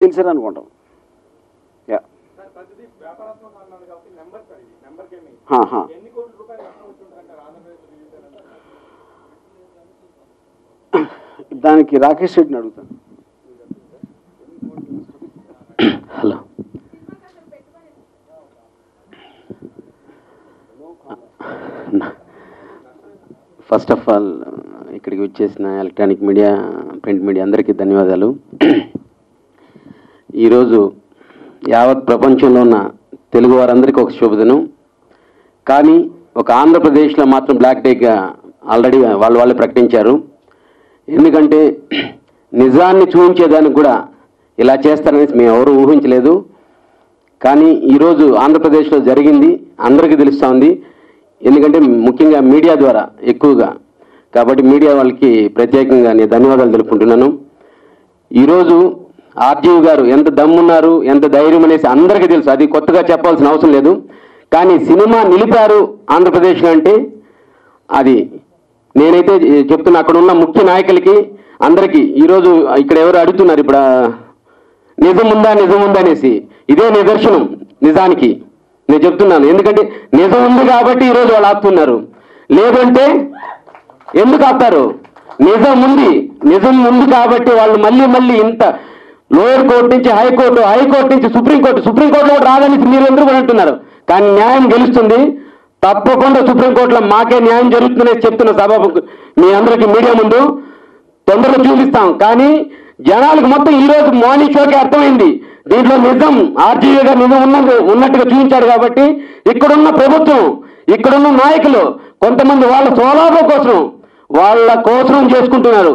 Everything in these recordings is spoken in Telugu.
తెలిసారు అనుకుంటాం. యా దానికి రాకేష్ రెడ్డిని అడుగుతాను. హలో, ఫస్ట్ ఆఫ్ ఆల్ ఇక్కడికి వచ్చేసిన ఎలక్ట్రానిక్ మీడియా, ప్రింట్ మీడియా అందరికీ ధన్యవాదాలు. ఈరోజు యావత్ ప్రపంచంలో ఉన్న తెలుగు వారందరికీ ఒక శుభదినం. కానీ ఒక ఆంధ్రప్రదేశ్లో మాత్రం బ్లాక్ డేగా ఆల్రెడీ వాళ్ళే ప్రకటించారు. ఎందుకంటే నిజాన్ని చూపించేదానికి కూడా ఇలా చేస్తారనేసి మేము ఎవరు ఊహించలేదు. కానీ ఈరోజు ఆంధ్రప్రదేశ్లో జరిగింది అందరికీ తెలుస్తూ ఉంది. ఎందుకంటే ముఖ్యంగా మీడియా ద్వారా ఎక్కువగా, కాబట్టి మీడియా వాళ్ళకి ప్రత్యేకంగా నేను ధన్యవాదాలు తెలుపుకుంటున్నాను. ఈరోజు ఆర్జీవి గారు ఎంత దమ్మున్నారు, ఎంత ధైర్యం అనేసి అందరికీ తెలుసు, అది కొత్తగా చెప్పాల్సిన అవసరం లేదు. కానీ సినిమా నిలిపారు ఆంధ్రప్రదేశ్లో అంటే అది నేనైతే చెప్తున్నా. అక్కడ ఉన్న ముఖ్య నాయకులకి అందరికీ ఈరోజు ఇక్కడ ఎవరు అడుగుతున్నారు ఇప్పుడు నిజం ఉందా అనేసి, ఇదే నిదర్శనం నిజానికి నేను చెప్తున్నాను. ఎందుకంటే నిజం ఉంది కాబట్టి ఈరోజు వాళ్ళు ఆపుతున్నారు, లేదంటే ఎందుకు ఆపుతారు? నిజం ఉంది కాబట్టి వాళ్ళు మళ్ళీ ఇంత లోయర్ కోర్టు నుంచి హైకోర్టు, హైకోర్టు నుంచి సుప్రీంకోర్టులో రాదని మీరు ఎందుకు కూడా అంటున్నారు. కానీ న్యాయం గెలుస్తుంది తప్పకుండా. సుప్రీంకోర్టులో మాకే న్యాయం జరుగుతుందనేసి చెప్తున్న సభకు మీ అందరికీ మీడియా ముందు తొందరగా చూపిస్తాం. కానీ జనాలకు మొత్తం ఈరోజు మార్నింగ్ షోకి అర్థమైంది దీంట్లో నిజం ఆర్జీవీ గారు నిజం ఉన్నట్టుగా చూపించారు. కాబట్టి ఇక్కడున్న ప్రభుత్వం, ఇక్కడున్న నాయకులు కొంతమంది వాళ్ళ స్వలాభం కోసం వాళ్ళ కోసం చేసుకుంటున్నారు.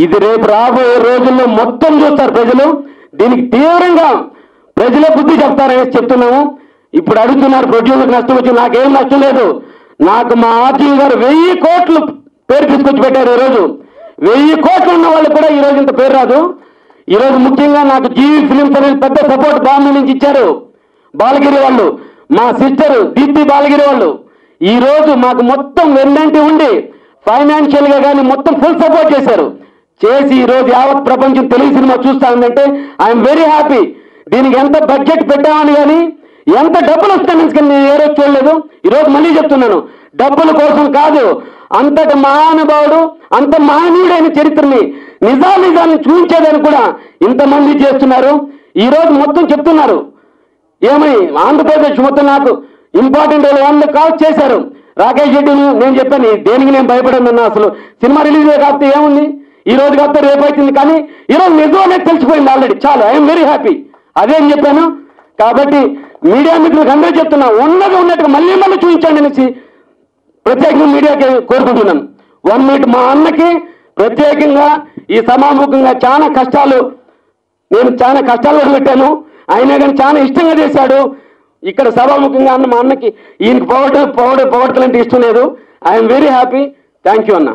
ఇది రేపు రాబోయే రోజుల్లో మొత్తం చూస్తారు ప్రజలు. దీనికి తీవ్రంగా ప్రజలే బుద్ధి చెప్తారనేసి చెప్తున్నాము. ఇప్పుడు అడుగుతున్నారు ప్రొడ్యూసర్కి నష్టం వచ్చి, నాకేం నష్టం లేదు. నాకు మా ఆర్జీవీ గారు 1000 కోట్లు పేరు తీసుకొచ్చి పెట్టారు. ఈరోజు 1000 కోట్లు ఉన్న వాళ్ళు కూడా ఈరోజు ఇంత పేరు రాదు. ఈరోజు ముఖ్యంగా నాకు జీవి ఫిలిమ్స్ అనేది పెద్ద సపోర్ట్ బాంబే నుంచి ఇచ్చారు బాలగిరి వాళ్ళు, మా సిస్టర్ దీప్తి బాలగిరి వాళ్ళు. ఈరోజు మాకు మొత్తం వెన్నంటి ఉండి ఫైనాన్షియల్గా కానీ మొత్తం ఫుల్ సపోర్ట్ చేశారు. చేసి ఈరోజు యావత్ ప్రపంచం తెలుగు సినిమా చూస్తా ఉందంటే ఐఎమ్ వెరీ హ్యాపీ. దీనికి ఎంత బడ్జెట్ పెట్టామని కానీ, ఎంత డబ్బులు వస్తాయని కానీ నేను ఏ రోజు చూడలేదు. ఈరోజు మళ్ళీ చెప్తున్నాను, డబ్బుల కోసం కాదు, అంతటి మహానుభావుడు, అంత మహనీయుడైన చరిత్రని నిజాన్ని చూపించేదని కూడా ఇంతమంది చేస్తున్నారు. ఈరోజు మొత్తం చెప్తున్నారు ఏమని, ఆంధ్రప్రదేశ్ మొత్తం నాకు ఇంపార్టెంట్ 100 కాల్స్ చేశారు. రాకేష్ రెడ్డిని నేను చెప్పాను, దేనికి నేను భయపడను, అసలు సినిమా రిలీజ్ కాకపోతే ఏముంది, ఈ రోజు కాకపోతే రేపు అవుతుంది. కానీ ఈరోజు నిజం అనేది తెలిసిపోయింది ఆల్రెడీ, చాలు. I'm very happy. అదే అని చెప్పాను. కాబట్టి మీడియా మిత్రులకు అందరూ చెప్తున్నా, ఉన్నట్టుగా మళ్ళీ చూపించండి అనేసి ప్రత్యేకంగా మీడియాకి కోరుకుంటున్నాను. 1 మినిట్ మా అన్నకి ప్రత్యేకంగా ఈ సమాముఖంగా చాలా కష్టాలు పెట్టాను. అయినా కానీ చాలా ఇష్టంగా చేశాడు. ఇక్కడ సభాముఖంగా మా అన్నకి ఈయనకి పొగడతలంటే ఇష్టం లేదు. I'm very happy. Thank you అన్న.